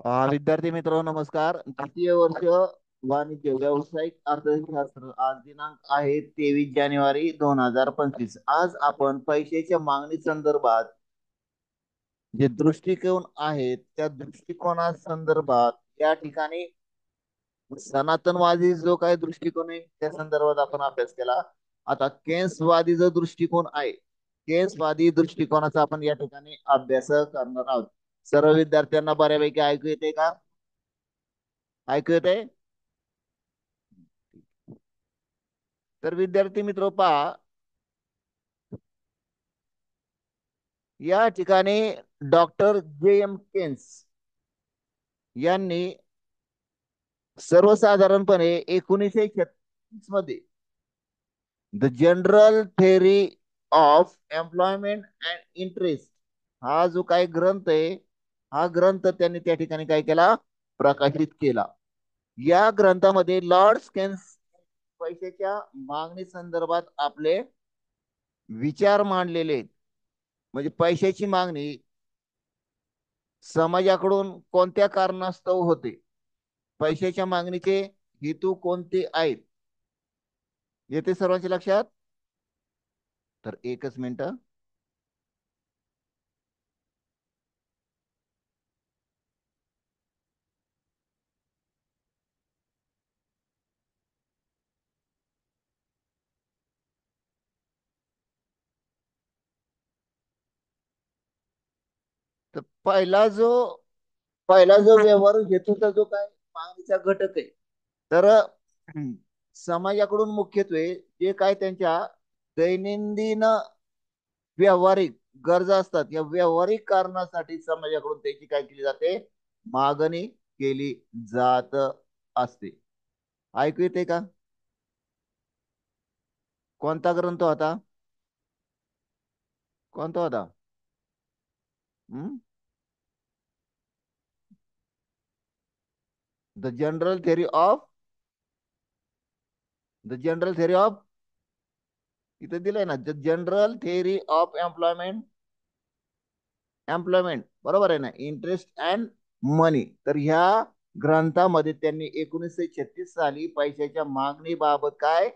विद्यार्थी मित्र नमस्कार. द्वितीय वर्ष वाणिज्य व्यावसायिक अर्थशास्त्र. आज दिनांक आहे 23 जानेवारी 2025. आज आपण पैशाच्या मागणी संदर्भात जे दृष्टिकोन आहेत त्या दृष्टिकोना संदर्भात या ठिकाणी सनातनवादी जो काही दृष्टिकोन आहे त्या संदर्भात आपण अभ्यास केला. आता केन्सवादी जो दृष्टिकोन आहे केन्सवादी दृष्टिकोनाचा आपण या ठिकाणी अभ्यास करणार आहोत. सर्व विद्यार्थ्यांना बऱ्यापैकी ऐकू येते का? ऐकू येते? तर विद्यार्थी मित्र पहा, या ठिकाणी डॉक्टर J.M. केन्स यांनी सर्वसाधारणपणे 1936 मध्ये the general theory of employment and interest हा जो काही ग्रंथ आहे, हा ग्रंथ त्यांनी त्या ठिकाणी काय केला? प्रकाशित केला. या ग्रंथामध्ये लॉर्ड केन्स पैशाच्या मागणी संदर्भात आपले विचार मांडलेले आहेत. म्हणजे पैशाची मागणी समाजाकडून कोणत्या कारणास्तव होते, पैशाच्या मागणीचे हेतू कोणते आहेत, येते सर्वांच्या लक्षात? तर एकच मिनिट. तर पहिला जो व्यवहार हेतूचा जो काय मागणीचा घटक आहे, तर समाजाकडून मुख्यत्वे जे काय त्यांच्या दैनंदिन व्यावहारिक गरजा असतात, या व्यावहारिक कारणासाठी समाजाकडून त्याची काय केली जाते? मागणी केली जात असते. ऐकू येते का? कोणता ग्रंथ होता? कोणता होता? The general theory of the general theory of इथे दिलंय ना, the general theory of employment बरोबर आहे ना, इंटरेस्ट अँड मनी. तर ह्या ग्रंथामध्ये त्यांनी 1936 साली पैशाच्या मागणीबाबत काय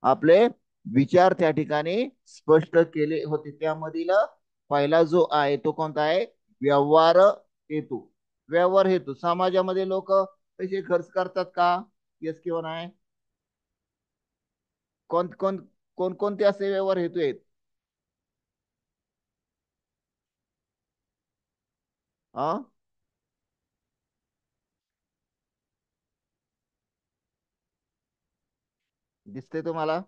आपले विचार त्या ठिकाणी स्पष्ट केले होते. त्यामधील पहिला जो आहे तो कोणता आहे? व्यवहार हेतू. व्यवहार हेतू, समाजामध्ये लोक पैसे खर्च करतात का? येस किंवा नाही? कोण कोण कोणकोणते असे व्यवहार हेतू आहेत? हा, दिसते तुम्हाला?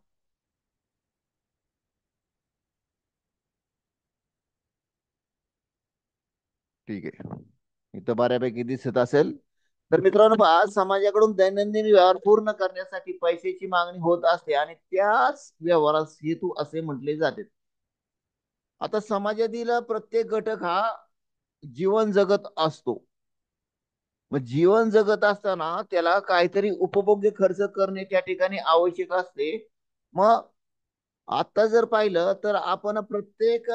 ठीक आहे, इथं बऱ्यापैकी दिसत असेल. तर मित्रांनो पहा, समाजाकडून दैनंदिन व्यवहार पूर्ण करण्यासाठी पैशाची मागणी होत असते आणि त्याच व्यवहारास हेतू असे म्हटले जाते. आता समाजातील प्रत्येक घटक हा जीवन जगत असतो. मग जीवन जगत असताना त्याला काहीतरी उपभोग्य खर्च करणे त्या ठिकाणी आवश्यक असते. मग आता जर पाहिलं तर आपण प्रत्येक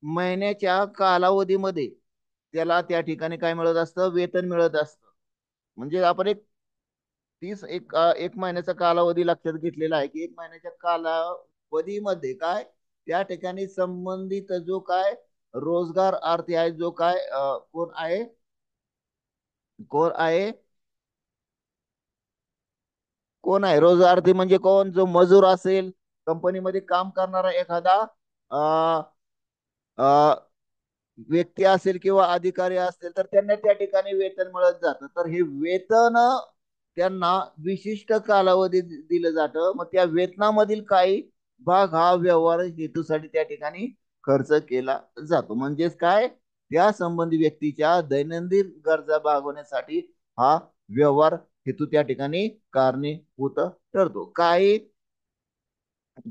महिन्याच्या कालावधीमध्ये त्याला त्या ठिकाणी काय मिळत असतं? वेतन मिळत असतं. म्हणजे आपण एक महिन्याचा कालावधी लक्षात घेतलेला आहे की एक महिन्याच्या कालावधीमध्ये काय त्या ठिकाणी संबंधित जो काय रोजगार अर्थी आहे, जो काय कोण आहे कोण आहे रोजगारार्थी? म्हणजे कोण? जो मजूर असेल, कंपनीमध्ये काम करणारा एखादा अ, अ, व्यक्ती असेल किंवा अधिकारी असतील, तर त्यांना त्या ठिकाणी वेतन मिळत जातं. तर हे वेतन त्यांना विशिष्ट कालावधी दिलं जातं. मग त्या वेतनामधील काही भाग हा व्यवहार हेतूसाठी त्या ठिकाणी खर्च केला जातो. म्हणजेच काय, त्या संबंधी व्यक्तीच्या दैनंदिन गरजा भागवण्यासाठी हा व्यवहार हेतू त्या ठिकाणी कारणीभूत ठरतो. काही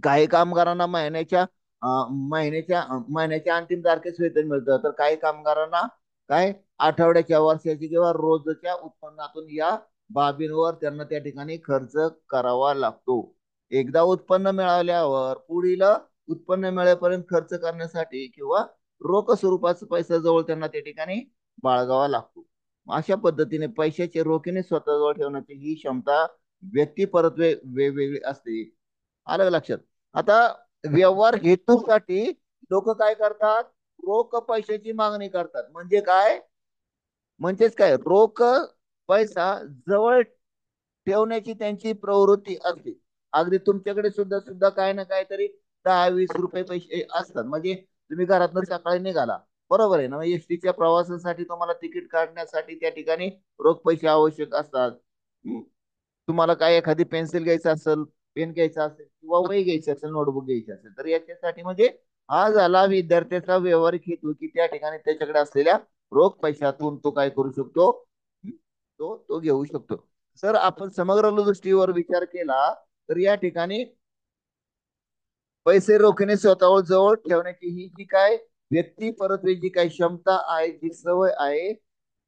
काही कामगारांना महिन्याच्या अंतिम तारखेस वेतन मिळतं, तर काही कामगारांना काय आठवड्याच्या, वर्षाची किंवा रोजच्या उत्पन्नातून या बाबींवर त्यांना त्या ठिकाणी खर्च करावा लागतो. एकदा उत्पन्न मिळाल्यावर पुढील उत्पन्न मिळेपर्यंत खर्च करण्यासाठी किंवा रोख स्वरूपाचा पैसा जवळ त्यांना त्या ठिकाणी बाळगावा लागतो. अशा पद्धतीने पैशाचे रोखीने स्वतःजवळ ठेवण्याची ही क्षमता व्यक्ती परत्वे वेगवेगळी असते. आलं का लक्षात? आता व्यवहार हेतूसाठी लोक काय करतात? रोख पैशाची मागणी करतात. म्हणजे काय? म्हणजेच काय, रोख पैसा जवळ ठेवण्याची त्यांची प्रवृत्ती असते. अगदी तुमच्याकडे सुद्धा सुद्धा काय ना काहीतरी 10-20 रुपये पैसे असतात. म्हणजे तुम्ही घरातनं सकाळी निघाला, बरोबर आहे ना, एसटीच्या प्रवासासाठी तुम्हाला तिकीट काढण्यासाठी त्या ठिकाणी रोख पैसे आवश्यक असतात. तुम्हाला काय एखादी पेन्सिल घ्यायचं असेल, पेन घ्यायचा असेल किंवा वही घ्यायची असेल, नोटबुक घ्यायची असेल, तर याच्यासाठी म्हणजे हा झाला विद्यार्थ्याचा व्यवहारिक हेतू, की त्या ठिकाणी त्याच्याकडे असलेल्या रोख पैशातून तो काय करू शकतो? तो तो घेऊ शकतो. सर, आपण समग्र दृष्टीवर विचार केला तर या ठिकाणी पैसे रोखणे स्वतःवर जवळ ठेवण्याची ही जी काय व्यक्ती परत्वेची काही क्षमता आहे, जी सवय आहे,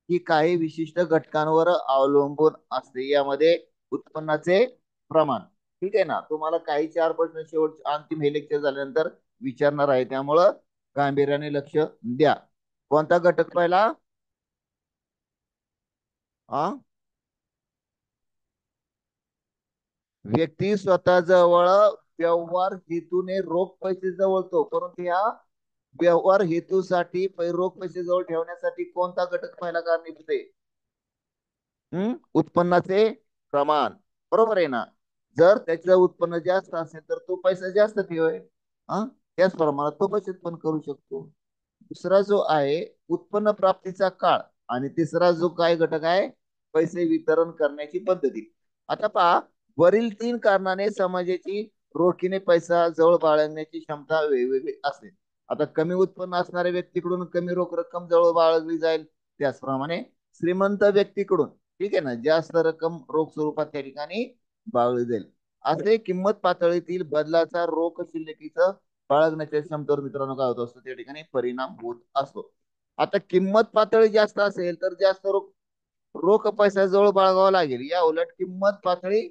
ही काही विशिष्ट घटकांवर अवलंबून असते. यामध्ये उत्पन्नाचे प्रमाण. ठीक आहे ना? तुम्हाला काही 4 प्रश्न शेवट अंतिम हे लेक्चर झाल्यानंतर विचारणार आहे, त्यामुळं गांभीर्याने लक्ष द्या. कोणता घटक पहिला? हा, व्यक्ती स्वतः जवळ व्यवहार हेतूने रोख पैसे जवळतो, परंतु या व्यवहार हेतूसाठी रोख पैसे जवळ ठेवण्यासाठी कोणता घटक पहिला कारणीभूत आहे? उत्पन्नाचे प्रमाण. बरोबर आहे ना? जर त्याचं उत्पन्न जास्त असेल तर तो पैसा जास्त ठेवेल. हा, त्याच प्रमाणात तो बचत पण करू शकतो. दुसरा जो आहे उत्पन्न प्राप्तीचा काळ, आणि तिसरा जो काय घटक आहे, पैसे वितरण करण्याची पद्धती. आता पहा, वरील 3 कारणाने समाजाची रोखीने पैसा जवळ बाळगण्याची क्षमता वेगवेगळी असते. आता कमी उत्पन्न असणाऱ्या व्यक्तीकडून कमी रोख रक्कम जवळ बाळगली जाईल. त्याचप्रमाणे श्रीमंत व्यक्तीकडून, ठीक आहे ना, जास्त रक्कम रोख स्वरूपात त्या ठिकाणी बाळगली जाईल. असे किंमत पातळीतील बदलाचा रोख शिल्लकीचं बाळगण्याच्या क्षमतेवर मित्रांनो काय होत असतो? त्या ठिकाणी परिणाम होत असतो. आता किंमत पातळी जास्त असेल तर जास्त रोख रोख पैसा जवळ बाळगावा लागेल. या उलट किंमत पातळी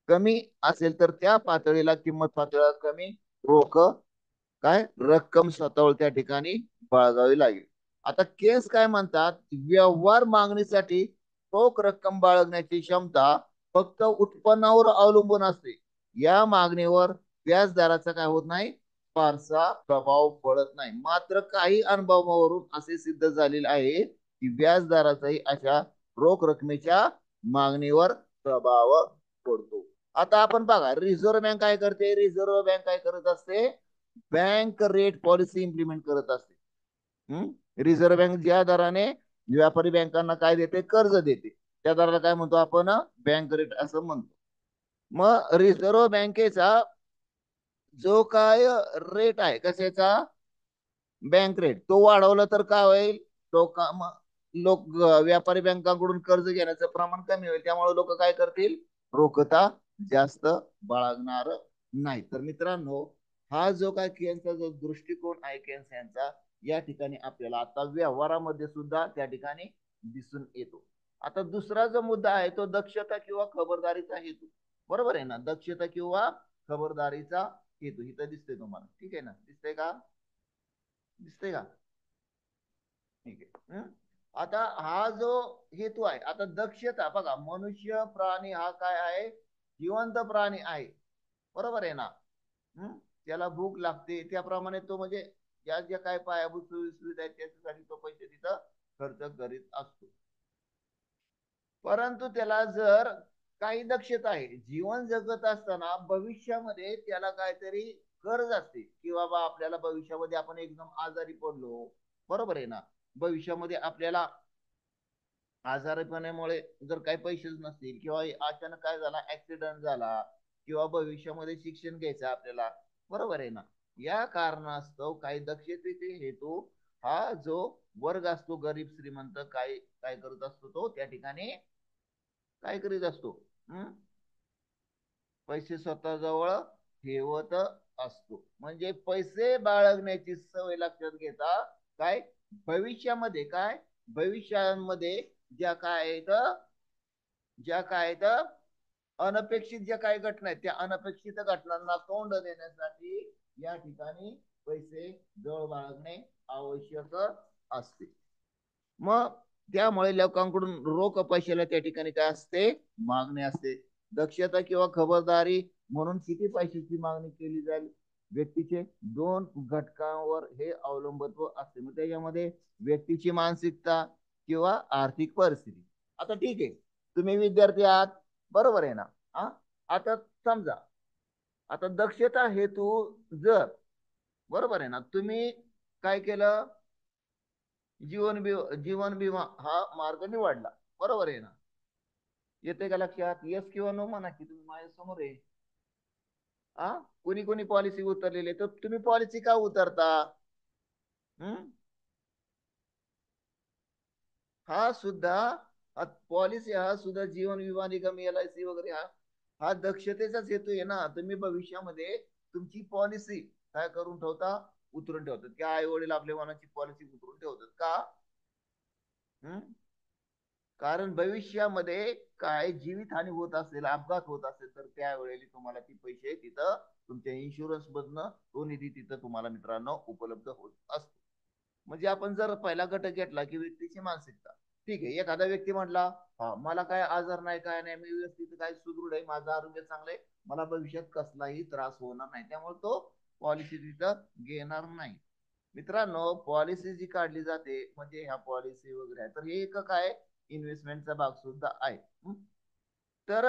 कमी असेल तर त्या पातळीला किंमत पातळीला कमी रोख काय रक्कम स्वतःवर त्या ठिकाणी बाळगावी लागेल. आता केस काय म्हणतात? व्यवहार मागणीसाठी रोख रक्कम बाळगण्याची क्षमता फक्त उत्पन्नावर अवलंबून असते. या मागणीवर व्याजदराचा काय होत नाही? फारसा प्रभाव पडत नाही. मात्र काही अनुभवावरून असे सिद्ध झालेले आहे की व्याजदराचाही अशा रोख रकमेच्या मागणीवर प्रभाव पडतो. आता आपण बघा, रिझर्व्ह बँक काय करते? रिझर्व्ह बँक काय करत असते? बँक रेट पॉलिसी इम्प्लिमेंट करत असते. रिझर्व्ह बँक ज्या दराने व्यापारी बँकांना काय देते? कर्ज देते. त्या दराला काय म्हणतो आपण? बँक रेट असं म्हणतो. मग रिझर्व्ह बँकेचा जो काय रेट आहे, कशाचा? बँक रेट, तो वाढवला तर काय होईल? लोक लोक व्यापारी बँकांकडून कर्ज घेण्याचं प्रमाण कमी होईल. त्यामुळे लोक काय करतील? रोखता जास्त बाळगणार नाही. तर मित्रांनो, हा जो काय केनचा जो दृष्टिकोन आहे केन्स यांचा, या ठिकाणी आपल्याला आता व्यवहारामध्ये सुद्धा त्या ठिकाणी दिसून येतो. आता दुसरा जो मुद्दा आहे तो दक्षता किंवा खबरदारीचा हेतू. बरोबर आहे ना? दक्षता किंवा खबरदारीचा हेतू इथं दिसतोय तुम्हाला, ठीक आहे ना? दिसतंय का? दिसतंय का? ठीक आहे. आता हा जो हेतू आहे, आता दक्षता बघा, मनुष्य प्राणी हा काय आहे? जिवंत प्राणी आहे. बरोबर आहे ना? त्याला भूक लागते, त्याप्रमाणे तो म्हणजे ज्या ज्या काय पायाभूत सुविधा आहेत त्याच्यासाठी तो पैसे तिथं खर्च करीत असतो. परंतु त्याला जर काही दक्षता आहे, जीवन जगत असताना भविष्यामध्ये त्याला काहीतरी गरज असते, की बाबा आपल्याला भविष्यामध्ये आपण एकदम आजारी पडलो, बरोबर आहे ना, भविष्यामध्ये आपल्याला आजारपणामुळे जर काही पैसेच नसतील किंवा अचानक काय झाला, ऍक्सिडेंट झाला, किंवा भविष्यामध्ये शिक्षण घ्यायचं आपल्याला, बरोबर आहे ना, या कारणास्तव काही दक्षतेचे हेतू हा जो वर्ग असतो, गरीब श्रीमंत, काय काय करत असतो? तो त्या ठिकाणी काय करीत असतो? पैसे स्वतःजवळ ठेवत असतो. म्हणजे पैसे बाळगण्याची सवय लक्षात घेता काय भविष्यामध्ये काय भविष्यामध्ये ज्या काय आहेत, ज्या काय आहेत अनपेक्षित ज्या काही घटना आहेत, त्या अनपेक्षित घटनांना तोंड देण्यासाठी या ठिकाणी पैसे जवळ बाळगणे आवश्यक असते. मग त्यामुळे लोकांकडून रोख पैशाला त्या ठिकाणी काय असते, मागणी असते. दक्षता किंवा खबरदारी म्हणून किती पैशाची मागणी केली जाईल, व्यक्तीचे दोन घटकांवर हे अवलंबत्व असते. मग त्याच्यामध्ये व्यक्तीची मानसिकता किंवा आर्थिक परिस्थिती. आता ठीक आहे, तुम्ही विद्यार्थी आहात, बरोबर आहे ना? हा, आता समजा, आता दक्षता हेतू जर, बरोबर आहे ना, तुम्ही काय केलं, जीवन विमा हा मार्ग निवडला, बरोबर आहे ना? येते का लक्षात? येस किंवा नो म्हणा की, तुम्ही माझ्यासमोर आहे. हा, कोणी कोणी पॉलिसी उतरलेली, तर तुम्ही पॉलिसी का उतरता? हम्म? हा सुद्धा, पॉलिसी हा सुद्धा जीवन विमा निगम, LIC वगैरे, हा हा दक्षतेचाच हेतू आहे ना. तुम्ही भविष्यामध्ये तुमची पॉलिसी काय करून ठेवता, उतरून ठेवतात. की आई वडील आपल्या मनाची पॉलिसी उतरून ठेवतात का? हम्म? कारण भविष्यामध्ये काय जीवितहानी होत असेल, अपघात होत असेल, तर त्यावेळेला तुम्हाला ती पैसे तिथं तुमच्या इन्शुरन्स मधनं तो निधी तिथं तुम्हाला मित्रांनो उपलब्ध होत असतो. म्हणजे आपण जर पहिला घटक घेतला की व्यक्तीची मानसिकता, ठीक आहे, एखादा व्यक्ती म्हटला, हा मला काय आजार नाही, काय नाही, मी व्यवस्थित काय सुदृढ आहे, माझं आरोग्य चांगलं आहे, मला भविष्यात कसलाही त्रास होणार नाही, त्यामुळे तो पॉलिसी तिथं घेणार नाही. मित्रांनो, पॉलिसी जी काढली जाते म्हणजे ह्या पॉलिसी वगैरे आहे, तर हे एक काय इन्व्हेस्टमेंटचा भाग सुद्धा आहे. तर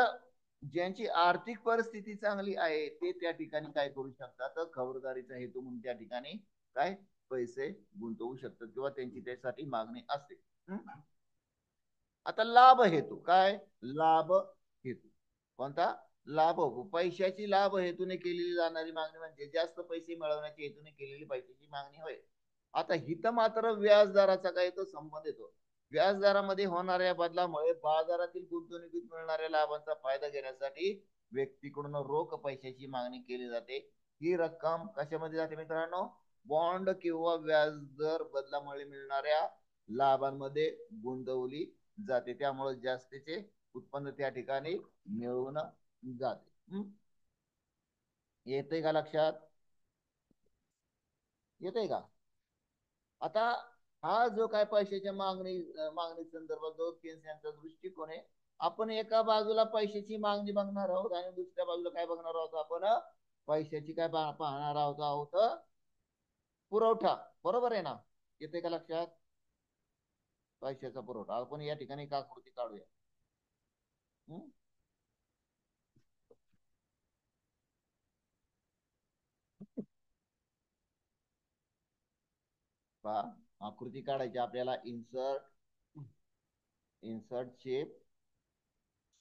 ज्यांची आर्थिक परिस्थिती चांगली आहे ते त्या ठिकाणी काय करू शकतात, तर खबरदारीचा हेतू म्हणून त्या ठिकाणी काय पैसे गुंतवू शकतात किंवा त्यांची त्यासाठी मागणी असते. आता लाभ हेतू काय, लाभ हेतू कोणता, लाभ, पैशाची लाभ हेतूने केलेली जाणारी मागणी म्हणजे जास्त पैसे मिळवण्याच्या हेतूने केलेली पैशाची मागणी होय. आता हित मात्र व्याजदराचा काही तो संबंध येतो. व्याजदरामध्ये होणाऱ्या बदलामुळे बाजारातील गुंतवणुकीत मिळणाऱ्या लाभांचा फायदा घेण्यासाठी व्यक्तीकडून रोख पैशाची मागणी केली जाते. ही रक्कम कशामध्ये जाते मित्रांनो, बॉन्ड किंवा व्याजदर बदलामुळे मिळणाऱ्या लाभांमध्ये गुंतवली जाते. त्यामुळे जास्तीचे उत्पन्न त्या ठिकाणी मिळवून जाते. येते का लक्षात? येते का? आता हा जो काय पैशाच्या मागणी संदर्भात जो केन्स यांचा दृष्टिकोन आहे, आपण एका बाजूला पैशाची मागणी बघणार आहोत आणि दुसऱ्या बाजूला काय बघणार आहोत, आपण पैशाची काय पाहणार आहोत पुरवठा, बरोबर आहे ना? येते का लक्षात? पैशाचा पुरवठा आपण या ठिकाणी एक आकृती काढूया. हम्म? पहा, आकृती काढायची आपल्याला. इन्सर्ट, इन्सर्ट शेप,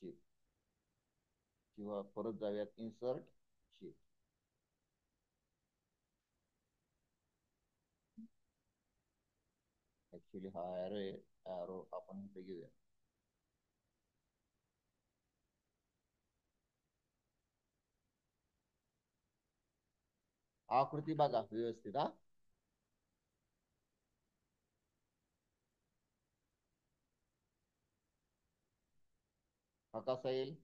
शेप, किंवा परत जाऊयात, इन्सर्ट शेप. ऍक्च्युली हा एरो आपण इथे घेऊया. आकृती बघा व्यवस्थित. हा, हा कसा येईल?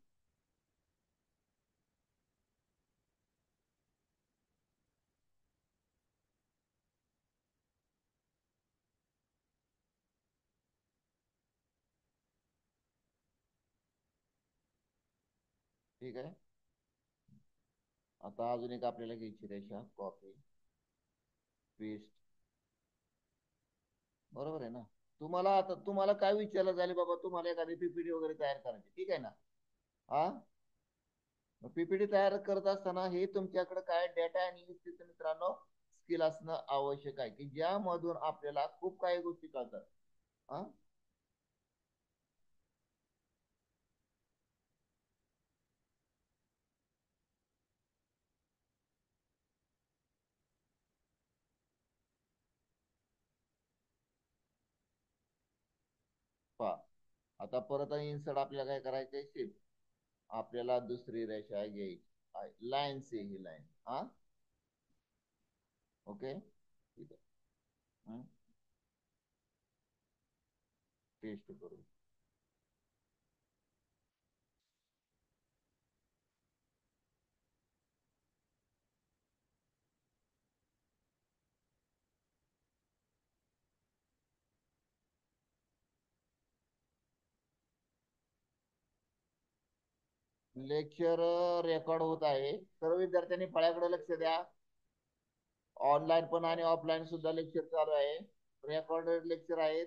ठीक आहे. आता अजून एक आपल्याला घ्यायची रेषा, कॉपी पेस्ट, बरोबर आहे ना? तुम्हाला आता तुम्हाला काय विचारलं झाले बाबा, तुम्हाला एखादी PPT वगैरे तयार करायची, ठीक आहे ना? हा, PPT तयार करत असताना हे तुमच्याकडे काय डेटा अनालिसिस मित्रांनो स्किल असणं आवश्यक आहे, की ज्यामधून आपल्याला खूप काही गोष्टी कळतात. हा, पहा, आता परत इन्सर्ट आपल्याला काय करायचंय, शिफ्ट, आपल्याला दुसरी रेषा घ्यायची, लाईन से ही लाईन. हा, ओके, ठीक आहे. पेस्ट करू. लेक्चर रेकॉर्ड होत आहे. सर्व विद्यार्थ्यांनी फळ्याकडे लक्ष द्या. ऑनलाईन पण आणि ऑफलाईन सुद्धा लेक्चर चालू आहे. रेकॉर्डेड लेक्चर आहेत.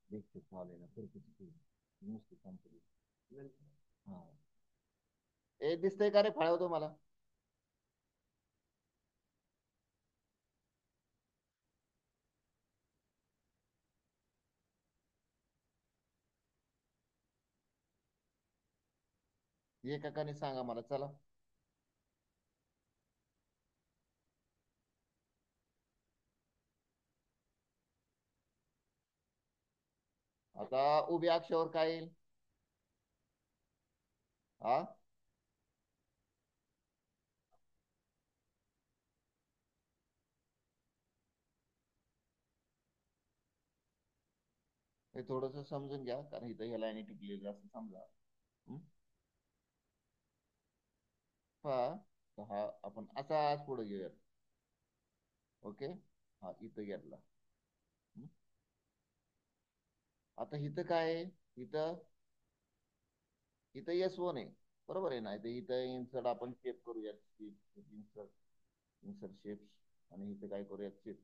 लेक्चर चालू आहे ना, नुसतं सांगतो. हा. ए दिसतंय का रे फळ्यावर तुम्हाला? एकाकाने सांगा मला, चला. आता उभ्या अक्षरावर काय येईल? हा. हे थोडस समजून घ्या, कारण इथं ह्या लाईनी टिकलेलं असं समजा. हं? पहा. तर हा आपण असा आज पुढे घेऊयात. ओके. हा इथं घेतला. हं? आता इथं काय आहे? इथं इथं एस वन आहे. बरोबर आहे ना? इथं इन्सर्ट आपण शेप करूयात. Insert insert shape. आणि इथं काय करूयात? शेप.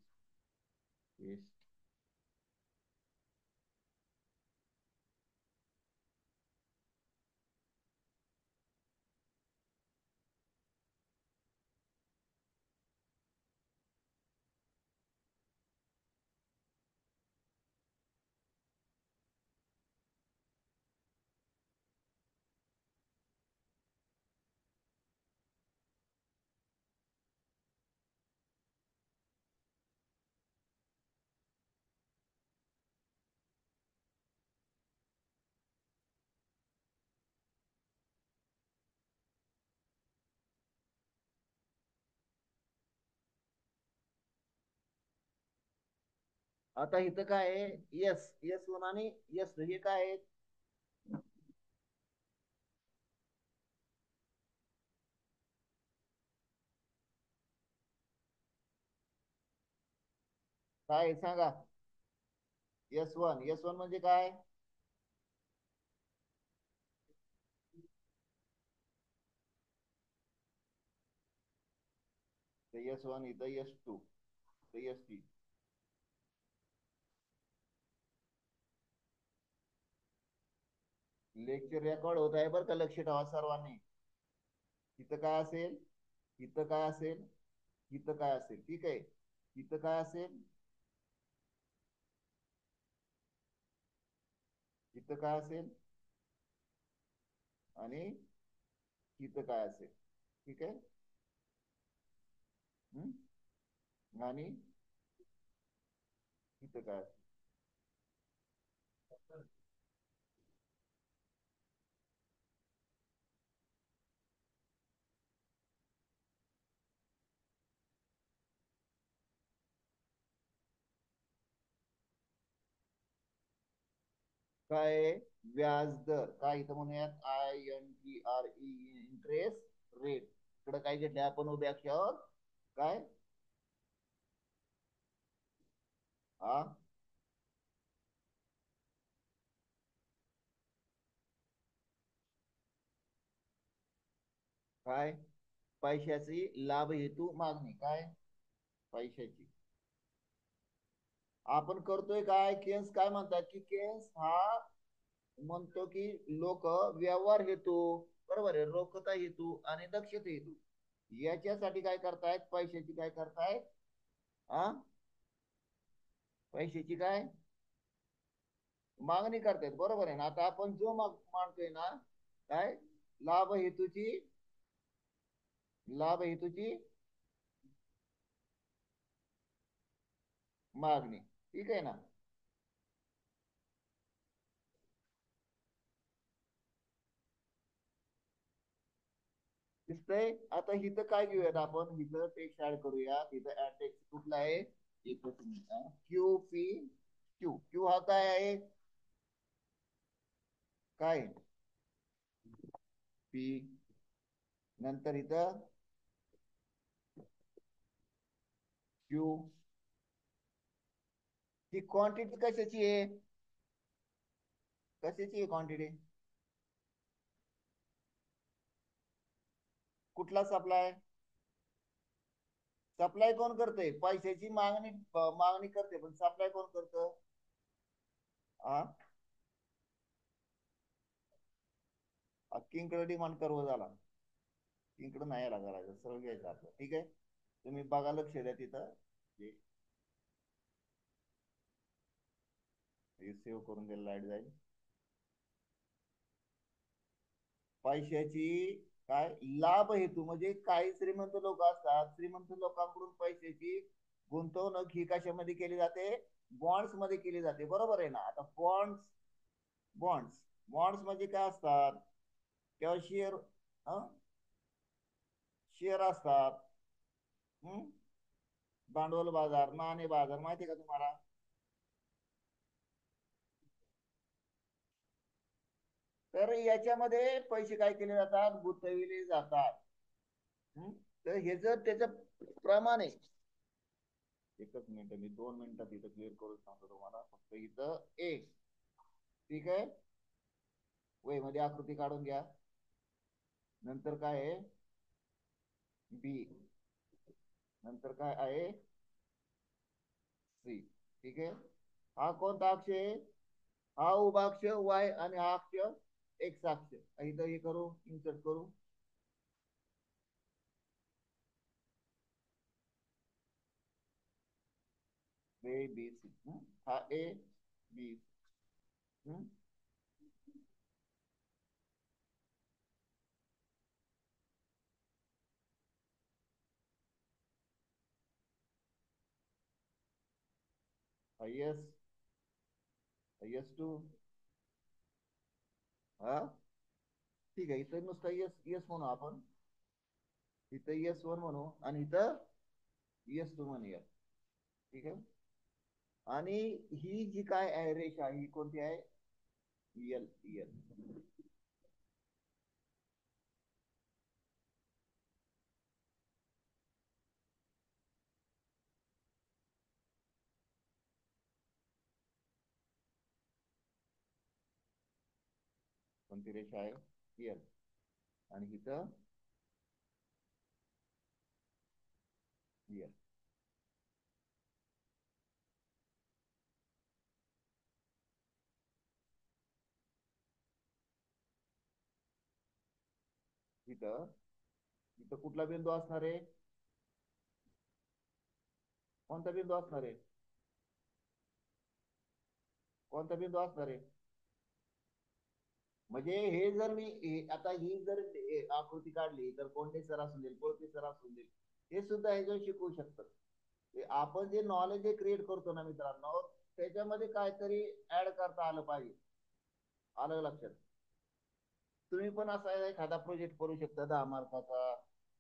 आता इथं काय आहे? यस यस वन आणि यस हे काय आहे? काय आहे सांगा? यस वन म्हणजे काय? यस वन इथं S two S three. Lecture record होत आहे बरं का, लक्ष ठेवा सर्वांनी. इथं काय असेल? इथं काय असेल? इथं काय असेल? ठीक आहे. इथं काय असेल? इथं काय असेल? आणि इथं काय असेल? ठीक आहे. हम्म? आणि इथं काय असेल? काय? व्याज दर काय इथं म्हणूयात? INTRE, interest rate. इकडे काय घेतलंय आपण उभ्या अक्षरावर? काय? हा. काय? पैशाची लाभ हेतू मागणी. काय? पैशाची. आपण करतोय काय? केन्स काय म्हणतात की केन्स हा म्हणतो की लोक व्यवहार हेतू, बरोबर आहे, रोखता हेतू आणि दक्षता हेतू याच्यासाठी काय करतायत? पैशाची काय करतायत? हा. पैशाची काय मागणी करतायत, बरोबर आहे ना? आता आपण जो मानतोय ना, काय? लाभ हेतूची, लाभ हेतूची मागणी. ठीक आहे ना? दिसतंय? आता इथं काय घेऊयात आपण? इथं टेक्स्ट ऍड करूया. इथं टेक्स्ट कुठला आहे? Q P Q. क्यू हा काय आहे? काय? पी. नंतर इथं क्यू. ही क्वांटिटी कशाची आहे? कशाची क्वांटिटी? कुठला सप्लाय? सप्लाय कोण करते? पैशाची मागणी करते, पण सप्लाय कोण करतं? हा, किंगकडे डिमांड कर्व झाला. किंगकडे नाही यायला करायचं, सरळ घ्यायचं आपलं. ठीक आहे, तुम्ही बघा, लक्ष द्या तिथं. सेव्ह करून द्यायला लाईट जाईल. पैशाची काय लाभ हेतू म्हणजे काही श्रीमंत लोक असतात, श्रीमंत लोकांकडून पैशाची गुंतवणूक ही कशामध्ये केली जाते? बॉन्ड्स मध्ये केली जाते, बरोबर आहे ना? आता बॉन्ड्स बॉन्ड्स म्हणजे काय असतात? किंवा शेअर असतात. हम्म? भांडवल बाजार, नाणे बाजार, माहिती आहे का तुम्हाला? तर याच्यामध्ये पैसे काय केले जातात? गुंतविले जातात. हम्म? तर हे जर त्याचं प्रमाण आहे. एकच मिनिट, मी 2 मिनिटात इथं क्लिअर करून सांगतो तुम्हाला. फक्त इथं एक, ठीक आहे, वय मध्ये आकृती काढून घ्या. नंतर काय आहे? बी. नंतर काय आहे? सी. ठीक आहे. हा कोणता अक्ष आहे? हा उभा अक्ष वाय आणि हा अक्ष एक्स अक्ष. इथं हे करू, इन्सर्ट करू. A B C. हा ए बी. हा एस, एस टू. हा, ठीक आहे. इथं नुसतं यस यस म्हणू आपण. इथं यस वन म्हणू आणि इथं यस टू म्हणूया. ठीक आहे. आणि ही जी काय आहे रेषा, ही कोणती आहे? L L. कोणती रेषा आहे? यल. आणि इथं यल. इथं इथं कुठला बिंदू असणार आहे? कोणता बिंदू असणार आहे? कोणता बिंदू असणार आहे? म्हणजे हे जर आता ही जर आकृती काढली, तर कोणते सर असून देईल, कोणते सर असून देईल, हे सुद्धा ह्याच्यावर शिकवू शकतात. आपण जे नॉलेज क्रिएट करतो ना मित्रांनो, त्याच्यामध्ये काहीतरी ऍड करता आलं पाहिजे. आलं लक्षात? तुम्ही पण असा एखादा प्रोजेक्ट करू शकता, 10 मार्काचा,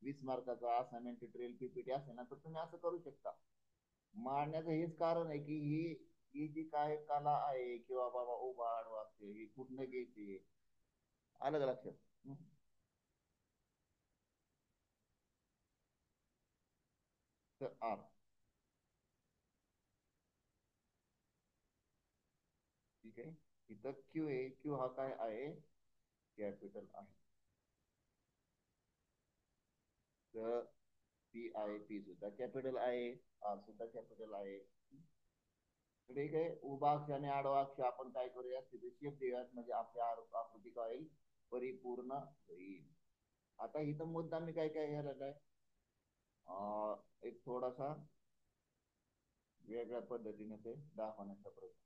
20 मार्काचा, असाइनमेंट, ट्रेल, पीपीटी असेल ना, तर तुम्ही असं करू शकता. मांडण्याचं हेच कारण आहे की ही ही जी काय कला आहे, किंवा बाबा उभा आडवा असते, ही कुठनं घ्यायची. आलं का लक्षात? तर आर. ठीक आहे. इथं क्यू आहे. क्यू हा काय आहे? कॅपिटल आहे. तर पी आहे, पी सुद्धा कॅपिटल आहे, आर सुद्धा कॅपिटल आहे. ठीक आहे. उभा अक्ष आणि आडवा अक्ष आपण काय करूया? तिथे शेप देऊयात, म्हणजे आपल्या आकृती काय होईल? परिपूर्ण होईल. आता इथं मुद्दा मी काय काय घ्यायला आहे, एक थोडासा वेगळ्या पद्धतीने ते दाखवण्याचा प्रयत्न.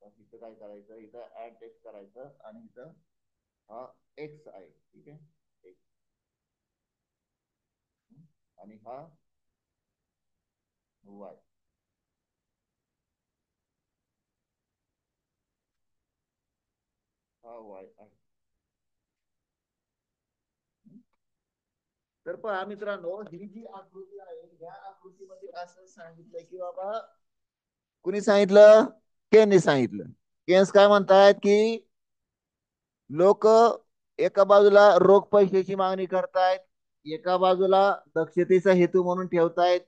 तर इथं काय करायचं? इथं ऍड टेक्स्ट करायचं आणि इथं हा एक्स आहे. ठीक आहे, एक्स. आणि हा वाय. हा वाय आहे. तर पहा मित्रांनो, ही जी आकृती आहे, या आकृतीमध्ये असं सांगितलंय की बाबा, कुणी सांगितलं? केनने सांगितलं. केन्स काय म्हणतायत की लोक एका बाजूला रोख पैशाची मागणी करतायत, एका बाजूला दक्षतेचा हेतू म्हणून ठेवतायत.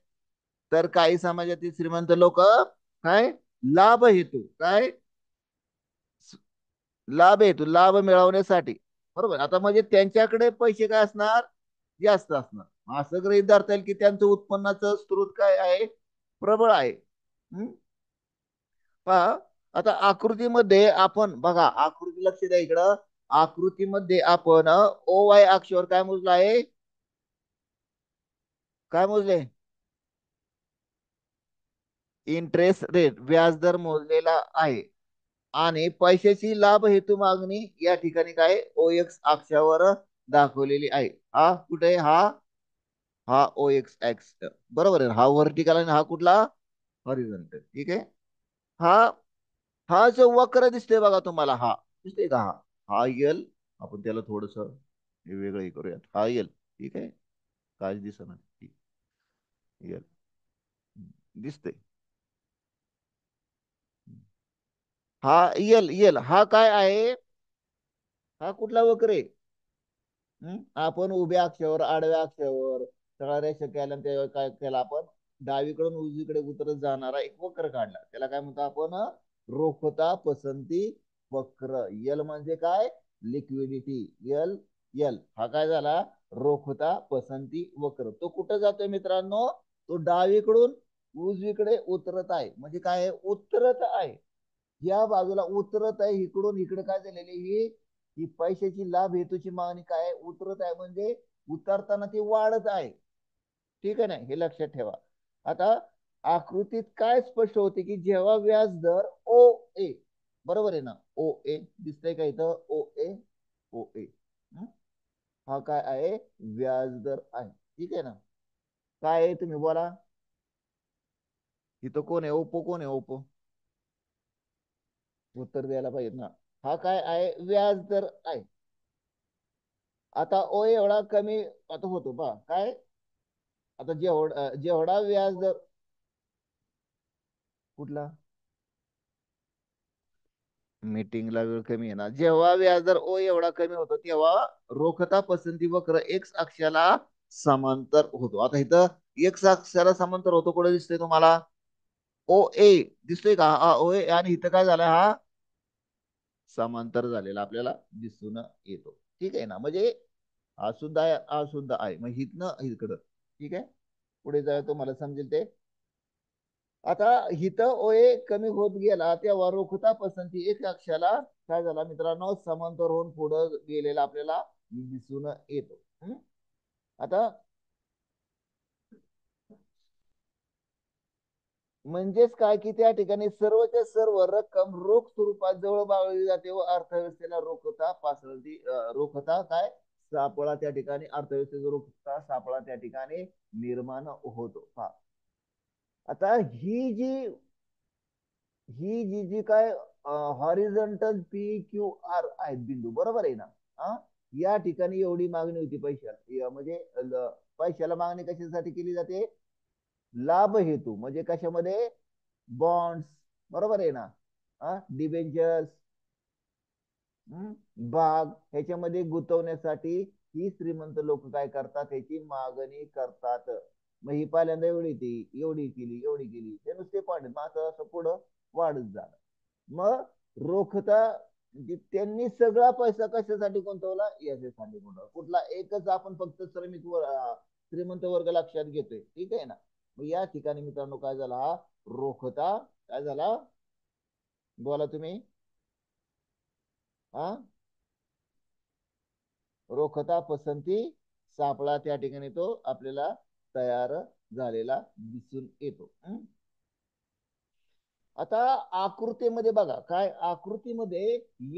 तर काही समाजातील श्रीमंत लोक काय लाभ हेतू काय लाभ आहे, तो लाभ मिळवण्यासाठी. बरोबर. आता म्हणजे त्यांच्याकडे पैसे काय असणार, जास्त असणार. असं गृहीत धरता येईल की त्यांचं उत्पन्नाचं स्रोत काय आहे, प्रबळ आहे. हम्म? पहा, आता आकृतीमध्ये आपण बघा, आकृती लक्ष द्या इकडं. आकृतीमध्ये आपण ओ वाय अक्षावर काय मोजलं आहे, काय मोजले, इंटरेस्ट रेट, व्याजदर मोजलेला आहे. आणि पैशाची लाभ हेतू मागणी या ठिकाणी काय ओ एक्स अक्षावर दाखवलेली आहे. हा कुठे, हा ओ एक्स एक्स, बरोबर आहे. हा व्हर्टिकल आणि हा कुठला, हॉरिझॉन्टल. ठीक आहे. हा हा जो वक्र दिसतोय बघा तुम्हाला, हा दिसतोय का, हा यल. आपण त्याला थोडस वेगळं करूयात, हा यल. ठीक आहे, काय दिसणार, यल दिसतंय. हा यल यल हा काय आहे, हा कुठला वक्र आहे. आपण उभ्या अक्षावर, आडव्या अक्षावर सरळ रेषा केल्या, त्यावेळी काय केलं आपण, डावीकडून उजवीकडे उतरत जाणारा एक वक्र काढला. त्याला काय म्हणतो आपण, रोखता पसंती वक्र. यल म्हणजे काय, लिक्विडिटी. यल यल हा काय झाला, रोखता पसंती वक्र. तो कुठं जातोय मित्रांनो, तो डावीकडून उजवीकडे उतरत आहे. म्हणजे काय आहे, उतरत आहे. या बाजूला उतरत आहे, इकडून इकडे काय झालेली ही ही पैशाची लाभ हेतूची मागणी काय उतरत आहे, म्हणजे उतरताना ती वाढत आहे. ठीक आहे ना, हे लक्षात ठेवा. आता आकृतीत काय स्पष्ट होते की जेव्हा व्याज दर ओ ए, बरोबर आहे ना, ओ ए दिसतंय का इथं, ओ ए, ओ ए, हा काय आहे, व्याज दर आहे. ठीक आहे ना, काय आहे तुम्ही बोला. इथं कोण आहे, ओपो कोण आहे, ओपो उत्तर द्यायला पाहिजे ना. हा काय आहे, व्याज दर आहे. आता ओ एवढा कमी आता होतो बा काय, आता जेवढा जेवढा व्याज दर, कुठला, मीटिंगला वेळ कमी आहे ना, जेव्हा व्याजदर ओ एवढा कमी होतो तेव्हा रोखता पसंती वक्र एक्स अक्षाला समांतर होतो. आता इथं एक्स अक्षाला समांतर होतो, कुठे दिसतोय तुम्हाला, ओ ए दिसतोय का, हा ओ ए. आणि इथं काय झालं, हा समांतर झालेला आपल्याला दिसून येतो. ठीक आहे ना, म्हणजे हा सुद्धा आहे, हा सुद्धा आहे, मग इथनं इकडं. ठीक आहे, पुढे जाय तुम्हाला समजेल ते. आता हिथं ओए कमी होत गेला तेव्हा रोखता पसंती एक अक्षाला काय झाला मित्रांनो, समांतर होऊन पुढे गेलेला आपल्याला दिसून येतो. आता म्हणजेच काय की त्या ठिकाणी सर्वच्या सर्व रक्कम रोख स्वरूपात जवळ बाळगली जाते व अर्थव्यवस्थेला रोखता पासळती, रोखता काय सापळा त्या ठिकाणी, अर्थव्यवस्थेचा रोखता सापळा त्या ठिकाणी निर्माण होतो. आता ही जी काय हॉरिझॉन्टल पी क्यू आर आहेत बिंदू, बरोबर आहे ना. हा, या ठिकाणी एवढी मागणी होती पैशाला, म्हणजे पैशाला मागणी कशासाठी केली जाते, लाभ हेतू, म्हणजे कशामध्ये, बॉन्ड्स, बरोबर आहे ना, डिबेंचर्स, भाग ह्याच्यामध्ये गुंतवण्यासाठी ही श्रीमंत लोक काय करतात, ह्याची मागणी करतात. मग ही पहिल्यांदा एवढी ती एवढी केली, एवढी केली, ते नुसते पाडत मग असं पुढं वाढत झालं. मग रोखता म्हणजे त्यांनी सगळा पैसा कशासाठी गुंतवला, याच्यासाठी गुंतवला. कुठला एकच आपण फक्त श्रीमंत वर्ग लक्षात घेतोय. ठीक आहे ना, मग या ठिकाणी मित्रांनो काय झाला, हा रोखता काय झाला, बोला तुम्ही, हा रोखता पसंती सापळा त्या ठिकाणी तो आपल्याला तयार झालेला दिसून येतो. आता आकृतीमध्ये बघा, काय आकृतीमध्ये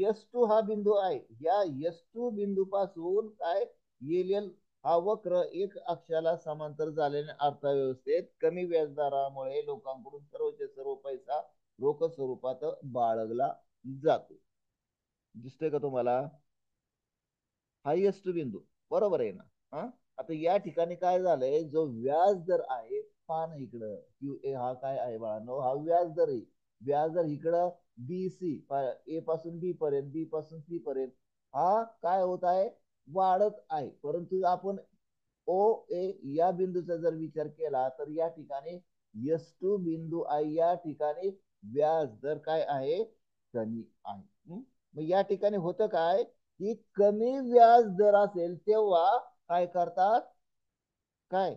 एस टू हा बिंदू आहे. या एस टू बिंदू पासून काय येईल, हा वक्र एक अक्षाला समांतर झाल्याने अर्थव्यवस्थेत कमी व्याजदरामुळे लोकांकडून सर्वचे सर्व पैसा रोख स्वरूपात बाळगला जातो. दिसतोय का तुम्हाला, हायएस्ट बिंदू, बरोबर आहे ना. हा, आता या ठिकाणी काय झालंय, जो व्याज दर आहे, पान इकडं क्यू ए हा काय आहे बाळांनो, हा व्याज दर आहे. व्याज दर इकडं बी सी, ए पासून बी पर्यंत, बी पासून सी पर्यंत हा काय होत आहे, वाढत आहे. परंतु आपण ओ ए या बिंदूचा जर विचार केला तर या ठिकाणी एस टू बिंदू आहे, या ठिकाणी व्याज दर काय आहे, कमी आहे. मग या ठिकाणी होतं काय की कमी व्याज दर असेल तेव्हा काय करतात काय